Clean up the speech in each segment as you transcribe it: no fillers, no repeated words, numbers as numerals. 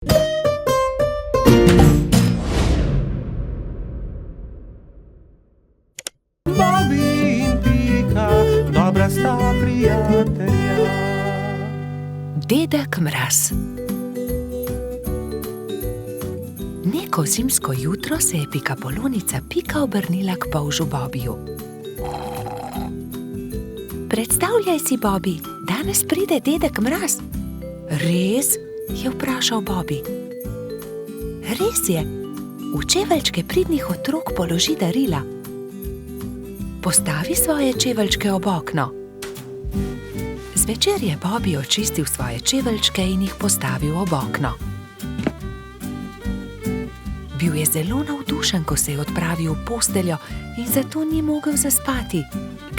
Bobby in Pika, dobra sta prijatelja. Dedek Mraz. Neko zimsko jutro se je Pikapolonica Pika obrnila k polžu Bobiju. Predstavljaj si, Bobi, danes pride dedek Mraz. Res? Je vprašal Bobi. Res je. V čeveljčke pridnih otrok položi darila. Postavi svoje čeveljčke ob okno. Zvečer je Bobi očistil svoje čeveljčke in jih postavil ob okno. Bil je zelo navdušen, ko se je odpravil v posteljo in zato ni mogel zaspati.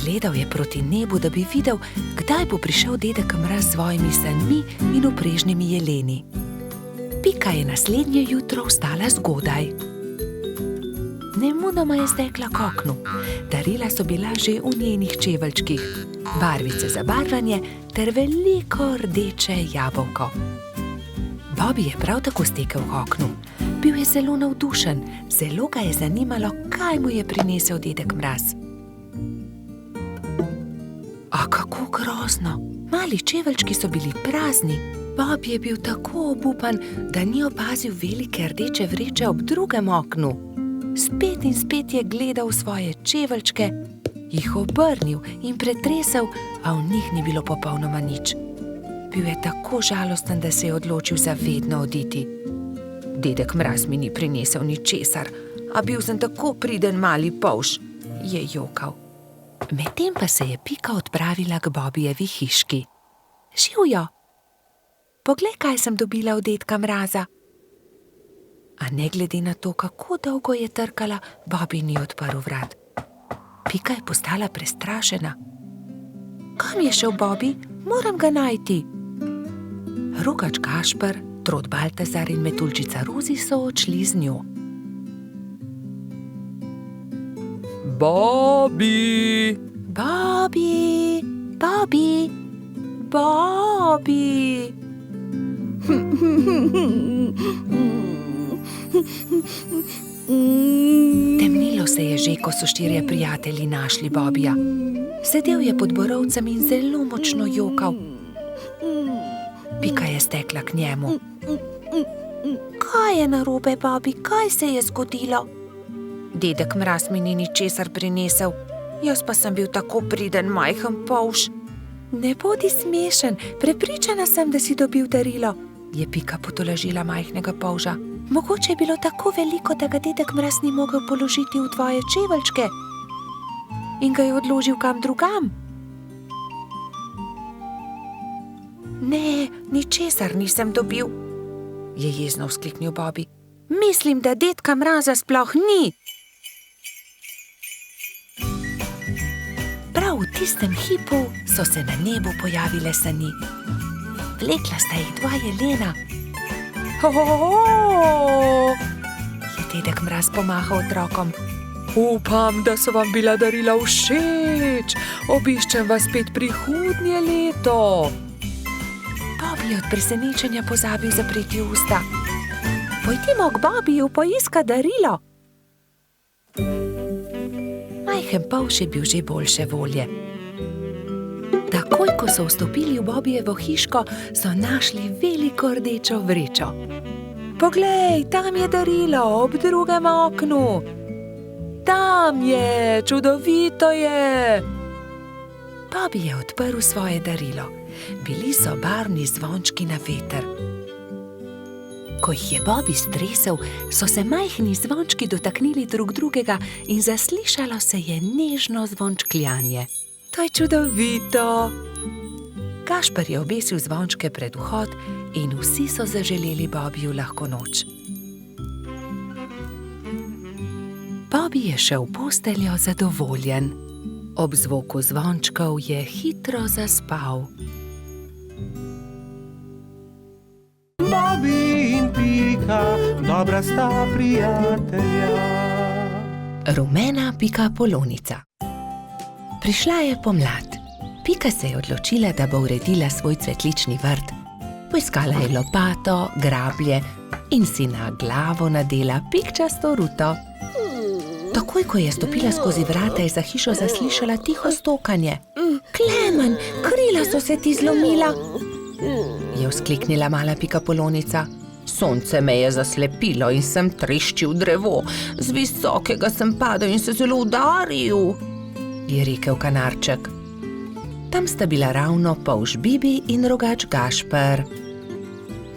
Gledal je proti nebu, da bi videl, kdaj bo prišel dedek Mraz s svojimi sanmi in oprežnimi jeleni. Pika je naslednje jutro vstala zgodaj. Nemudoma je stekla k oknu. Darila so bila že v njenih čeveljčkih, barvice za barvanje ter veliko rdeče jabolko. Bobi je prav tako stekel k oknu. Bil je zelo navdušen, zelo ga je zanimalo, kaj mu je prinesel dedek Mraz. A kako grozno! Mali čeveljčki so bili prazni. Bob je bil tako obupan, da ni opazil velike rdeče vreče ob drugem oknu. Spet in spet je gledal v svoje čeveljčke, jih obrnil in pretresel, a v njih ni bilo popolnoma nič. Bil je tako žalosten, da se je odločil za vedno oditi. Dedek Mraz mi ni prinesel ničesar, a bil sem tako priden mali polž, je jokal. Medtem pa se je Pika odpravila k Bobijevi hiški. Živjo! Poglej, kaj sem dobila od dedka Mraza. A ne glede na to, kako dolgo je trkala, Bobi ni odprl vrat. Pika je postala prestrašena. Kam je šel Bobi? Moram ga najti. Rogač Gašper, Trod Baltazar in Metuljčica Rozi so odšli z njo. Bobby! Bobi! Bobi! Bobi! Temnilo se je že, ko so štirje prijatelji našli Bobija. Sedel je pod borovcem in zelo močno jokal. Pika je stekla k njemu. Kaj je narobe, Bobi? Kaj se je zgodilo? Dedek Mraz mi ni ničesar prinesel. Jaz pa sem bil tako priden majhen polž. Ne bodi smešen, prepričana sem, da si dobil darilo, je Pika potolažila majhnega polža. Mogoče je bilo tako veliko, da ga dedek Mraz ni mogel položiti v tvoje čeveljčke in ga je odložil kam drugam. Ne, ničesar nisem dobil, je jezno vzkliknil Bobi. Mislim, da dedka Mraza sploh ni. Prav v tistem hipu so se na nebu pojavile sani. Vlekla sta jih dva jelena. Je dedek Mraz pomahal otrokom. Upam, da so vam bila darila všeč. Obiščem vas spet prihodnje leto. Bobi je od presenečenja pozabil zapreti usta. Pojdimo k Bobiju poiskat darilo. Majhen polž je bil že boljše volje. Takoj, ko so vstopili v Bobijevo hiško, so našli veliko rdečo vrečo. Poglej, tam je darilo, ob drugem oknu. Tam je, čudovito je. Bobi je odprl svoje darilo. Bili so barvni zvončki na veter. Ko jih je Bobi stresel, so se majhni zvončki dotaknili drug drugega in zaslišalo se je nežno zvončkljanje. To je čudovito. Gašper je obesil zvončke pred vhod in vsi so zaželeli Bobiju lahko noč. Bobi je šel v posteljo zadovoljen. Ob zvoku zvončkov je hitro zaspal. Bobby in Pika, dobra sta prijatelja. Rumena Pikapolonica. Prišla je pomlad. Pika se je odločila, da bo uredila svoj cvetlični vrt. Poiskala je lopato, grablje in si na glavo nadela pikčasto ruto. Takoj, ko je stopila skozi vrata, je za hišo zaslišala tiho stokanje. Klemen, krila so se ti zlomila, je vzkliknila mala pikapolonica. Sonce me je zaslepilo in sem treščil drevo. Z visokega sem padel in se zelo udaril, je rekel kanarček. Tam sta bila ravno polž Bibi in rogač Gašper.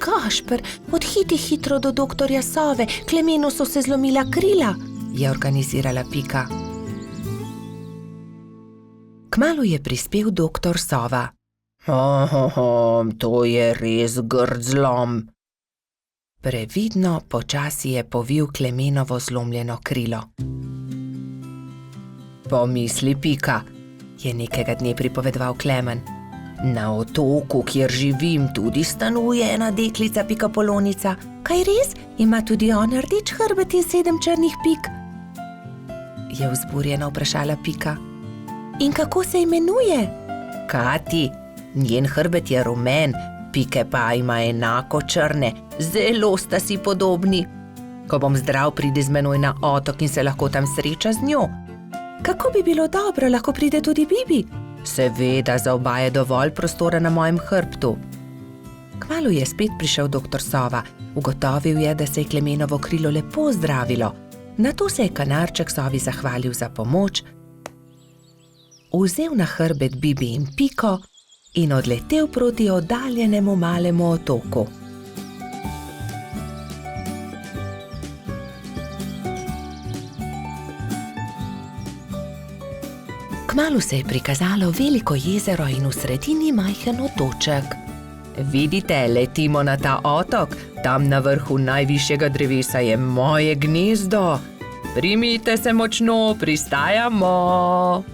Gašper, odhiti hitro do doktorja Sove, Klemenu so se zlomila krila, je organizirala Pika. Kmalu je prispel doktor Sova. To je res grd zlom. Previdno počasi je povil Klemenovo zlomljeno krilo. Pomisli, Pika, je nekega dne pripovedoval Klemen. Na otoku, kjer živim, tudi stanuje ena deklica pikapolonica. Kaj res? Ima tudi ona rdeč hrbet in 7 črnih pik? Je vzburjeno vprašala Pika. In kako se imenuje? Kati, njen hrbet je rumen, pike pa ima enako črne, zelo sta si podobni. Ko bom zdrav, pride z menoj na otok in se lahko tam sreča z njo. Kako bi bilo dobro, lahko pride tudi Bibi? Seveda, za oba je dovolj prostora na mojem hrbtu. Kmalu je spet prišel doktor Sova. Ugotovil je, da se je Klemenovo krilo lepo zdravilo. Nato se je kanarček Sovi zahvalil za pomoč, vzel na hrbet Bibi in Piko in odletel proti oddaljenemu malemu otoku. Kmalu se je prikazalo veliko jezero in v sredini majhen otoček. Vidite, letimo na ta otok, tam na vrhu najvišjega drevesa je moje gnezdo. Primite se močno, pristajamo.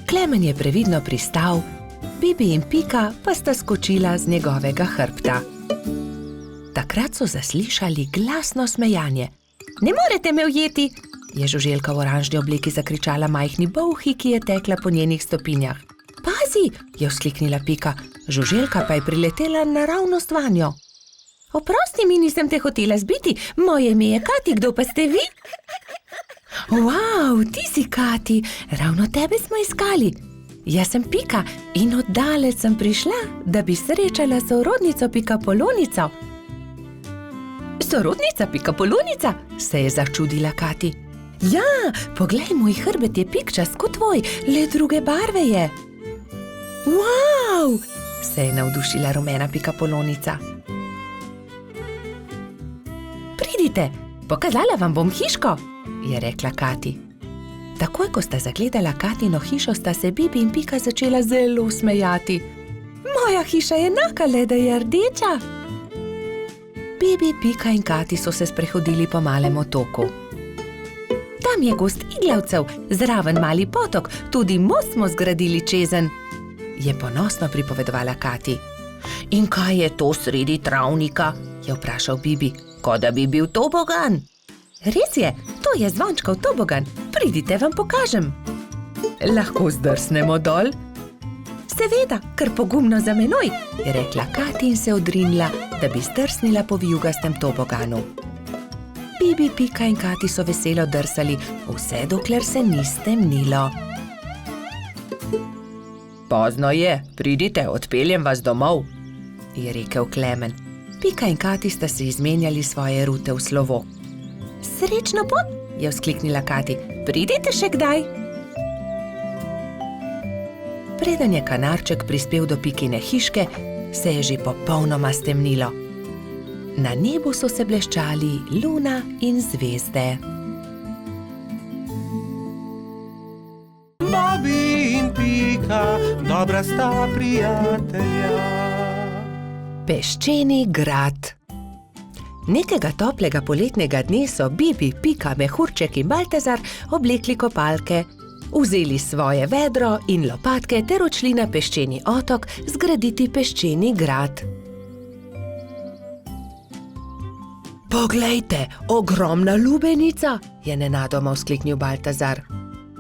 Klemen je previdno pristal, Bibi in Pika pa sta skočila z njegovega hrbta. Takrat so zaslišali glasno smejanje. Ne morete me ujeti, je žuželka v oranžni obleki zakričala majhni bolhi, ki je tekla po njenih stopinjah. Pazi, je vzkliknila Pika, žuželka pa je priletela naravnost vanjo. Oprosti mi, nisem te hotela zbiti, moje ime je Kati, kdo pa ste vi? Wow, ti si Kati, ravno tebe smo iskali. Jaz sem Pika in oddaleč sem prišla, da bi srečala sorodnico pikapolonico. Sorodnica pikapolonica, se je začudila Kati. Ja, poglej, moj hrbet je pikčast kot tvoj, le druge barve je. Wow, se je navdušila rumena pikapolonica. Pridite, pokazala vam bom hiško, je rekla Kati. Takoj, ko sta zagledala Katino hišo, sta se Bibi in Pika začela zelo smejati. Moja hiša je enaka, le da je rdeča. Bibi, Pika in Kati so se sprehodili po malem otoku. Tam je gozd iglavcev, zraven mali potok, tudi most smo zgradili čezenj, je ponosno pripovedovala Kati. In kaj je to sredi travnika? Je vprašal Bibi, kot da bi bil tobogan. Res je, to je zvončkov tobogan, pridite, vam pokažem. Lahko zdrsnemo dol? Seveda, kar pogumno za menoj, je rekla Kati in se odrinila, da bi zdrsnila po vijugastem toboganu. Bibi, Pika in Kati so veselo drsali, vse dokler se ni stemnilo. Pozno je, pridite, odpeljem vas domov, je rekel Klemen. Pika in Kati sta se izmenjali svoje rute v slovo. Srečno pot, je vzkliknila Kati, pridite še kdaj. Preden je kanarček prispel do Pikine hiške, se je že popolnoma stemnilo. Na nebu so se bleščali luna in zvezde. Bobby in Pika, dobra sta prijatelja. Peščeni grad. Nekega toplega poletnega dne so Bibi, Pika, Mehurček in Baltazar oblekli kopalke, vzeli svoje vedro in lopatke ter odšli na peščeni otok zgraditi peščeni grad. Poglejte, ogromna lubenica, je nenadoma vzkliknil Baltazar.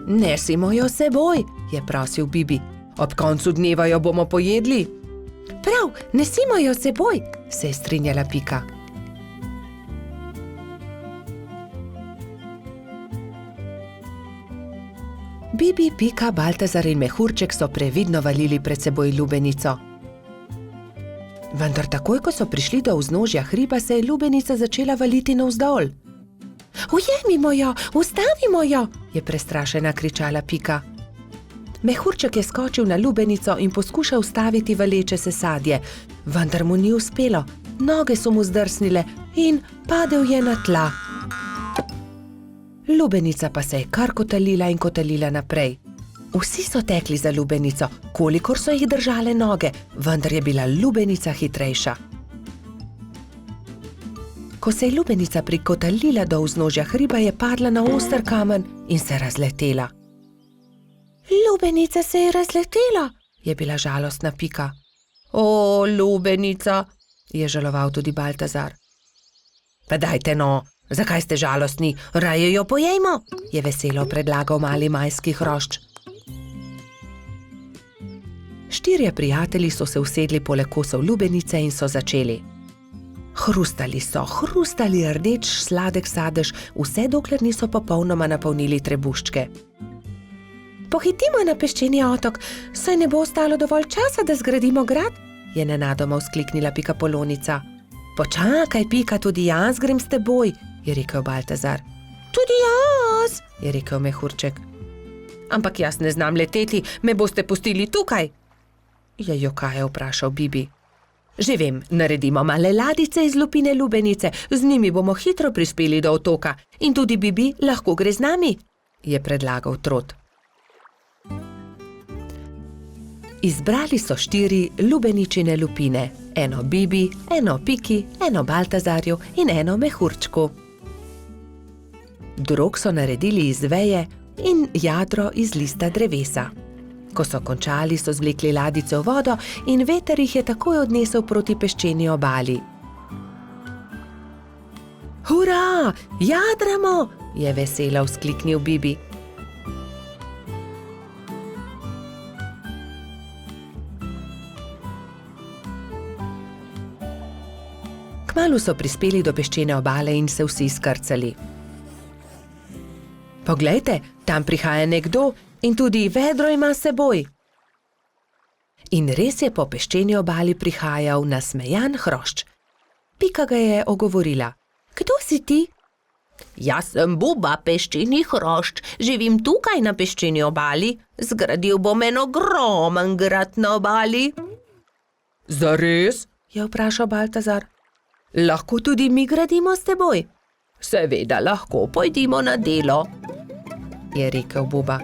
Nesimo jo seboj, je prosil Bibi. Ob koncu dneva jo bomo pojedli. Prav, nesimo jo seboj, se je strinjala Pika. Bibi, Pika, Baltazar in Mehurček so previdno valili pred seboj lubenico. Vendar takoj, ko so prišli do vznožja hriba, se je lubenica začela valiti navzdol. Ujemimo jo, ustavimo jo, je prestrašena kričala Pika. Mehurček je skočil na lubenico in poskušal ustaviti valeče se sadje, vendar mu ni uspelo. Noge so mu zdrsnile in padel je na tla. Lubenica pa se je kar kotalila in kotalila naprej. Vsi so tekli za lubenico, kolikor so jih držale noge, vendar je bila lubenica hitrejša. Ko se je lubenica prikotalila do vznožja hriba, je padla na oster kamen in se razletela. Lubenica se je razletela, je bila žalostna Pika. O, lubenica, je žaloval tudi Baltazar. Pa dajte no, zakaj ste žalostni, raje jo pojejmo, je veselo predlagal mali majski hrošč. Štirje prijatelji so se usedli poleg kosov lubenice in so začeli. Hrustali rdeč sladek sadež, vse dokler niso popolnoma napolnili trebuščke. Pohitimo na peščeni otok, saj ne bo ostalo dovolj časa, da zgradimo grad, je nenadoma vzkliknila Pikapolonica. Počakaj, Pika, tudi jaz grem s teboj, je rekel Baltazar. Tudi jaz, je rekel Mehurček. Ampak jaz ne znam leteti, me boste pustili tukaj, je jokaje vprašal Bibi. Že vem, naredimo male ladice iz lupine lubenice, z njimi bomo hitro prispeli do otoka in tudi Bibi lahko gre z nami, je predlagal Trot. Izbrali so 4 lubeničine lupine, eno Bibi, eno Piki, eno Baltazarju in eno Mehurčku. Drog so naredili iz veje in jadro iz lista drevesa. Ko so končali, so zvlekli ladice v vodo in veter jih je takoj odnesel proti peščeni obali. Hura, jadramo, je veselo vzkliknil Bibi. Kmalu so prispeli do peščene obale in se vsi skrcali. Poglejte, tam prihaja nekdo in tudi vedro ima s seboj. In res je po peščeni obali prihajal nasmejan hrošč. Pika ga je ogovorila. Kdo si ti? Jaz sem Buba, peščeni hrošč, živim tukaj na peščeni obali, zgradil bom en ogromen grad na obali. Zares? Je vprašal Baltazar. Lahko tudi mi gradimo s teboj? Seveda lahko, pojdimo na delo, je rekel Buba.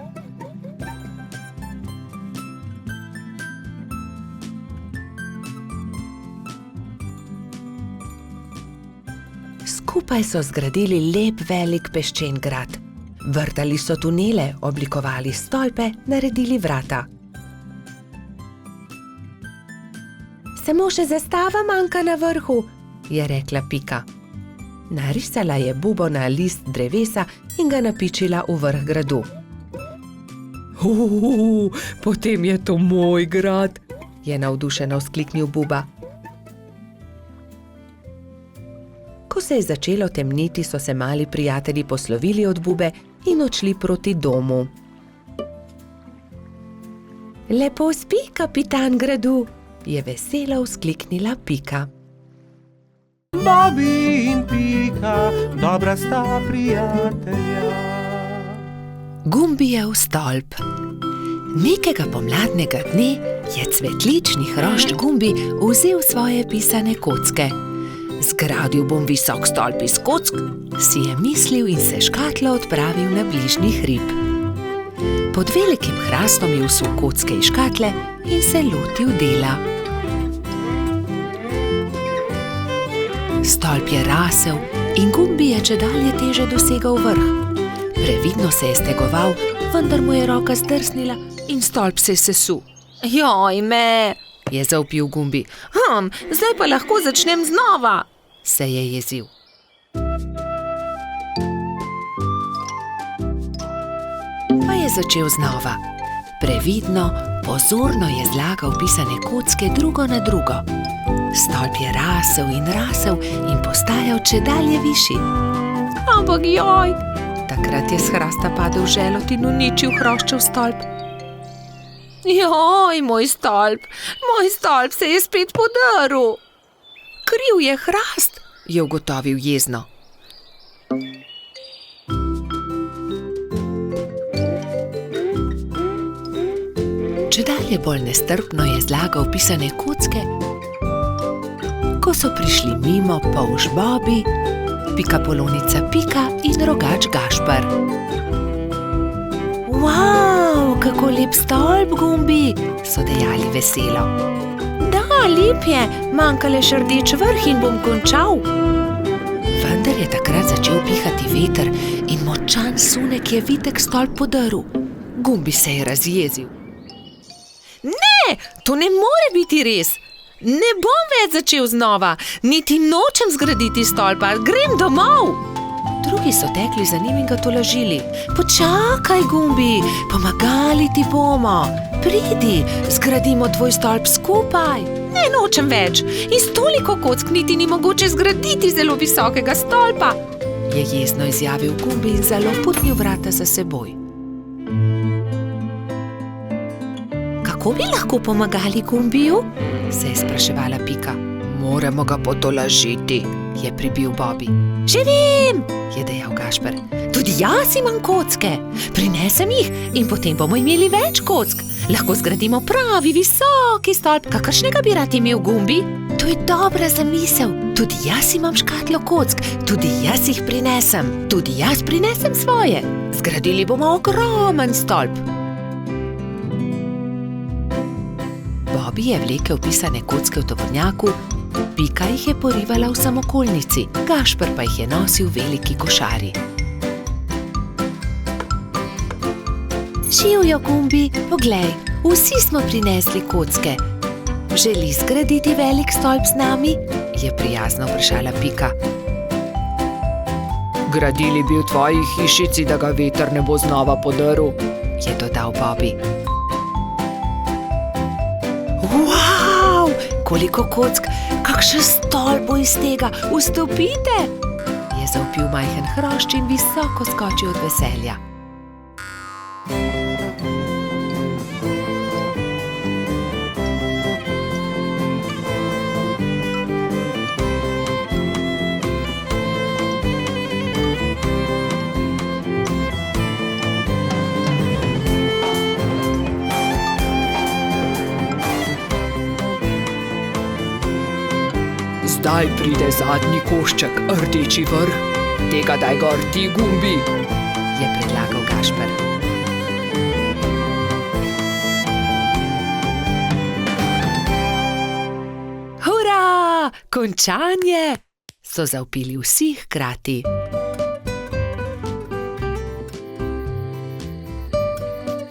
Skupaj so zgradili lep velik peščen grad. Vrtali so tunele, oblikovali stolpe, naredili vrata. Samo še zastava manjka na vrhu, je rekla Pika. Narisala je Bubo na list drevesa in ga napičila v vrh gradu. Potem je to moj grad, je navdušeno vzkliknil Buba. Ko se je začelo temniti, so se mali prijatelji poslovili od Bube in odšli proti domu. Lepo spi, kapitan gradu, je veselo vzkliknila Pika. Bobi in Pika, dobra sta prijatelja. Gumbijev stolp. Nekega pomladnega dne je cvetlični hrošč Gumbi vzel svoje pisane kocke. Zgradil bom visok stolp iz kock, si je mislil in se škatlo odpravil na bližnji hrib. Pod velikim hrastom je vsul kocke iz škatle in se lotil dela. Stolp je rasel in Gumbi je čedalje teže dosegal vrh. Previdno se je stegoval, vendar mu je roka zdrsnila in stolp se je sesul. Joj me, je zavpil Gumbi. Zdaj pa lahko začnem znova, se je jezil. Pa je začel znova. Previdno, pozorno je zlagal pisane kocke drugo na drugo. Stolp je rasel in postajal čedalje višji. Ampak joj! Takrat je s hrasta padel želod in uničil hroščev stolp. Joj, moj stolp se je spet podrl. Kriv je hrast, je ugotovil jezno. Čedalje bolj nestrpno je zlagal pisane kocke, ko so prišli mimo polž Bobi, pikapolonica Pika in rogač Gašper. Wow, kako lep stolp, Gumbi, so dejali veselo. Da, lep je, manjka le še rdeč vrh in bom končal. Vendar je takrat začel pihati veter in močan sunek je vitek stolp podrl. Gumbi se je razjezil. Ne, to ne more biti res. Ne bom več začel znova, niti nočem zgraditi stolpa, grem domov. Drugi so tekli za njim in ga tolažili. Počakaj, Gumbi, pomagali ti bomo. Pridi, zgradimo tvoj stolp skupaj. Ne, nočem več. Iz toliko kock niti ni mogoče zgraditi zelo visokega stolpa, je jezno izjavil Gumbi in zaloputnil vrata za seboj. Kako bi lahko pomagali Gumbiju? Se je spraševala Pika. Moramo ga potolažiti, je pribil Bobi. Že vem, je dejal Gašper. Tudi jaz imam kocke. Prinesem jih in potem bomo imeli več kock. Lahko zgradimo pravi visoki stolp, kakršnega bi rad imel Gumbi. To je dobra zamisel. Tudi jaz imam škatlo kock, tudi jaz jih prinesem. Tudi jaz prinesem svoje. Zgradili bomo ogromen stolp. Bobi je vlekel pisane kocke v tovornjaku, Pika jih je porivala v samokolnici, Gašper pa jih je nosil v veliki košari. Živjo, Gumbi, poglej, vsi smo prinesli kocke. Želi zgraditi velik stolp z nami? Je prijazno vprašala Pika. Gradili bi v tvoji hišici, da ga veter ne bo znova podrl, je dodal Bobi. Wow, koliko kock, kakšen stolp bo iz tega, vstopite, je zavpil majhen hrošč in visoko skočil od veselja. Zdaj pride zadnji košček, rdeči vrh. Tega daj gor ti, Gumbi, je predlagal Gašper. Hura, končanje, so zavpili vsi hkrati.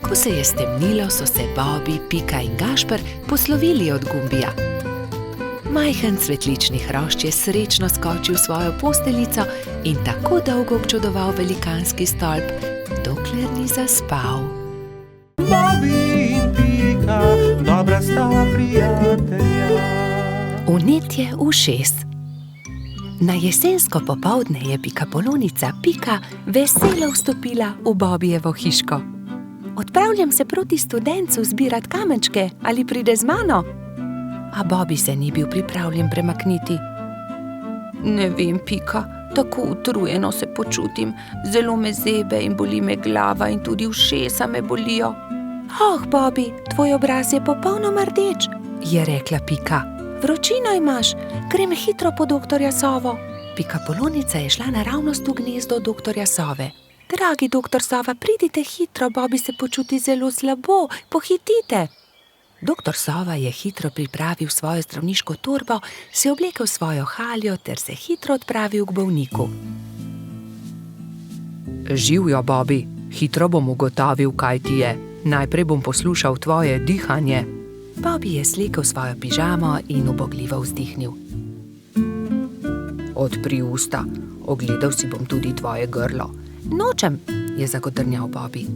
Ko se je stemnilo, so se Bobi, Pika in Gašper poslovili od Gumbija. Majhen cvetlični hrošč je srečno skočil v svojo posteljico in tako dolgo občudoval velikanski stolp, dokler ni zaspal. Bobi in Pika, dobra sta prijatelja. Vnetje ušes. Na jesensko popoldne je pikapolonica Pika veselo vstopila v Bobijevo hiško. Odpravljam se proti Studencu zbirat kamenčke, ali pride z mano? A Bobi se ni bil pripravljen premakniti. Ne vem, Pika, tako utrujeno se počutim. Zelo me zebe in boli me glava in tudi ušesa me bolijo. Oh, Bobi, tvoj obraz je popolnoma rdeč, je rekla Pika. Vročino imaš, grem hitro po doktorja Sovo. Pikapolonica je šla naravnost v gnezdo doktorja Sove. Dragi doktor Sova, pridite hitro, Bobi se počuti zelo slabo, pohitite. Doktor Sova je hitro pripravil svojo zdravniško torbo, si oblekel svojo haljo ter se hitro odpravil k bolniku. Živjo, Bobi, hitro bom ugotovil, kaj ti je. Najprej bom poslušal tvoje dihanje. Bobi je slekel svojo pižamo in ubogljivo vzdihnil. Odpri usta, ogledal si bom tudi tvoje grlo. Nočem, je zagodrnjal Bobi.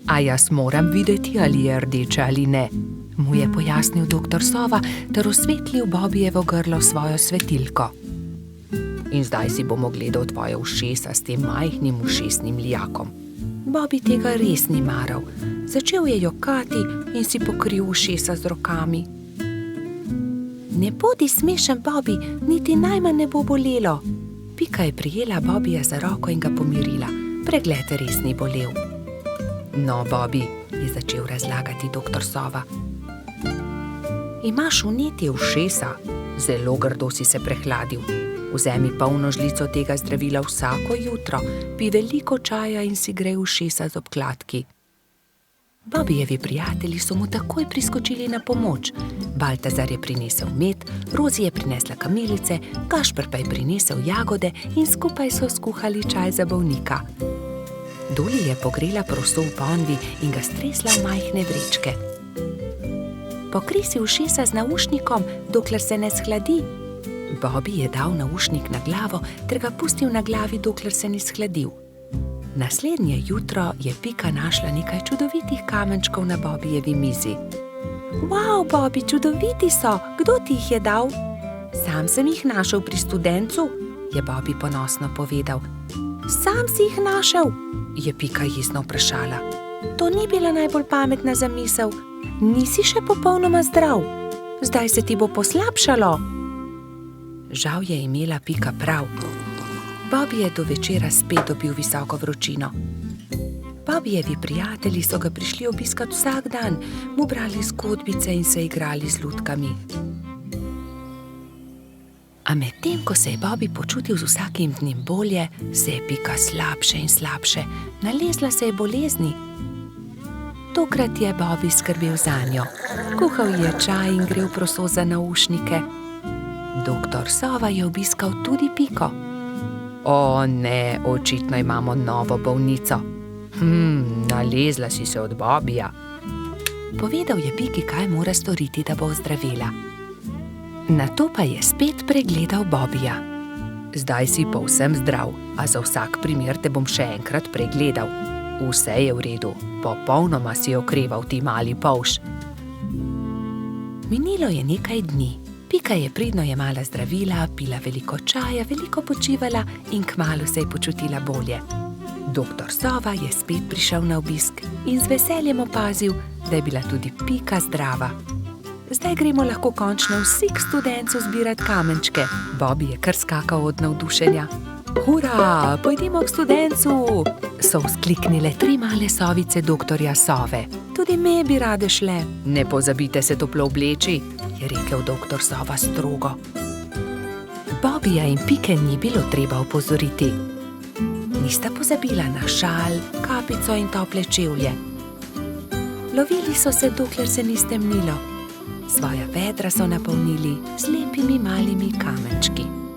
A jaz moram videti, ali je rdeče ali ne. mu je pojasnil doktor Sova ter osvetlil Bobijevo grlo s svojo svetilko. In zdaj si bomo gledal tvoje ušesa s tem majhnim ušesnim lijakom. Bobi tega res ni maral. Začel je jokati in si pokril ušesa z rokami. Ne bodi smešen, Bobi, niti najmanj ne bo bolelo. Pika je prijela Bobija za roko in ga pomirila. Pregled res ni bolel. No, Bobi, je začel razlagati doktor Sova. Imaš vnetje ušesa, zelo grdo si se prehladil. Vzemi polno žlico tega zdravila vsako jutro, pij veliko čaja in si grej ušesa z obkladki. Bobijevi prijatelji so mu takoj priskočili na pomoč. Baltazar je prinesel med, Rozi je prinesla kamilice, Gašper pa je prinesel jagode in skupaj so skuhali čaj za bolnika. Doli je pogrela proso v ponvi in ga stresla v majhne vrečke. Pokri si ušesa z naušnikom, dokler se ne shladi. Bobi je dal naušnik na glavo ter ga pustil na glavi, dokler se ni shladil. Naslednje jutro je Pika našla nekaj čudovitih kamenčkov na Bobijevi mizi. Wow, Bobi, čudoviti so! Kdo ti jih je dal? Sam sem jih našel pri studencu, je Bobi ponosno povedal. Sam si jih našel? Je Pika jezno vprašala. To ni bila najbolj pametna zamisel. Nisi še popolnoma zdrav. Zdaj se ti bo poslabšalo. Žal je imela Pika prav. Bobi je do večera spet dobil visoko vročino. Bobijevi prijatelji so ga prišli obiskat vsak dan, mu brali zgodbice in se igrali z lutkami. A medtem, ko se je Bobi počutil z vsakim dnem bolje, se je Pika slabše in slabše, nalezla se je bolezni. Tokrat je Bobi skrbel zanjo. Kuhal je čaj in grel proso za naušnike. Doktor Sova je obiskal tudi Piko. O ne, očitno imamo novo bolnico. Nalezla si se od Bobija. Povedal je Piki, kaj mora storiti, da bo ozdravela. Nato pa je spet pregledal Bobija. Zdaj si povsem zdrav, a za vsak primer te bom še enkrat pregledal. Vse je v redu, popolnoma si okreval, ti mali polž. Minilo je nekaj dni. Pika je pridno jemala zdravila, pila veliko čaja, veliko počivala in kmalu se je počutila bolje. Doktor Sova je spet prišel na obisk in z veseljem opazil, da je bila tudi Pika zdrava. Zdaj gremo lahko končno vsi k studencu zbirat kamenčke. Bobi je kar skakal od navdušenja. Hura, pojdimo k studencu, so vzkliknile 3 male sovice doktorja Sove. Tudi me bi rade šle. Ne pozabite se toplo obleči, je rekel doktor Sova strogo. Bobija in Pike ni bilo treba opozoriti. Nista pozabila na šal, kapico in tople čevlje. Lovili so se, dokler se ni stemnilo. Svoja vedra so napolnili z lepimi malimi kamenčki.